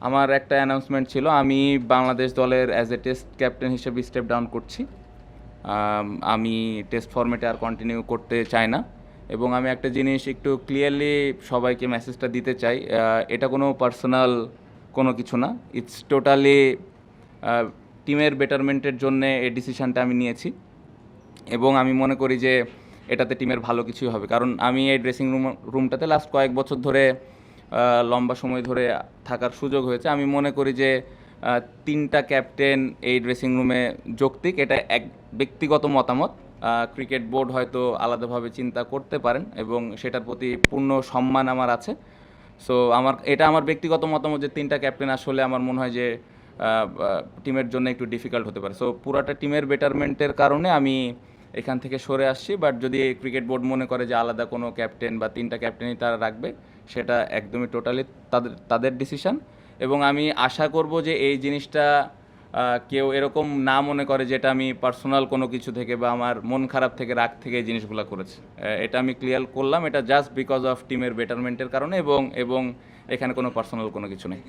আমার একটা অ্যানাউন্সমেন্ট ছিল, আমি বাংলাদেশ দলের অ্যাজ এ টেস্ট ক্যাপ্টেন হিসেবে স্টেপ ডাউন করছি। আমি টেস্ট ফরম্যাটে আর কন্টিনিউ করতে চাই না, এবং আমি একটা জিনিস একটু ক্লিয়ারলি সবাইকে মেসেজটা দিতে চাই, এটা কোনো পার্সোনাল কোনো কিছু না, ইটস টোটালি টিমের বেটারমেন্টের জন্যে এই ডিসিশানটা আমি নিয়েছি, এবং আমি মনে করি যে এটাতে টিমের ভালো কিছুই হবে। কারণ আমি এই ড্রেসিং রুমটাতে লাস্ট কয়েক বছর ধরে লম্বা সময় ধরে থাকার সুযোগ হয়েছে। আমি মনে করি যে 3টা ক্যাপ্টেন এই ড্রেসিং রুমে যৌক্তিক, এটা এক ব্যক্তিগত মতামত। ক্রিকেট বোর্ড হয়তো আলাদাভাবে চিন্তা করতে পারেন, এবং সেটার প্রতি পূর্ণ সম্মান আমার আছে। সো এটা আমার ব্যক্তিগত মতামত যে 3টা ক্যাপ্টেন আসলে আমার মনে হয় যে টিমের জন্য একটু ডিফিকাল্ট হতে পারে। সো পুরাটা টিমের বেটারমেন্টের কারণে আমি এখান থেকে সরে আসছি। বাট যদি ক্রিকেট বোর্ড মনে করে যে আলাদা কোনো ক্যাপ্টেন বা 3টা ক্যাপ্টেনই তারা রাখবে, সেটা একদমই টোটালি তাদের ডিসিশন। এবং আমি আশা করব যে এই জিনিসটা কেউ এরকম না মনে করে যে এটা আমি পার্সোনাল কোনো কিছু থেকে বা আমার মন খারাপ থেকে, রাগ থেকে এই জিনিসগুলো করেছি। এটা আমি ক্লিয়ার করলাম, এটা জাস্ট বিকজ অফ টিমের বেটারমেন্টের কারণে, এবং এখানে কোনো পার্সোনাল কোনো কিছু নেই।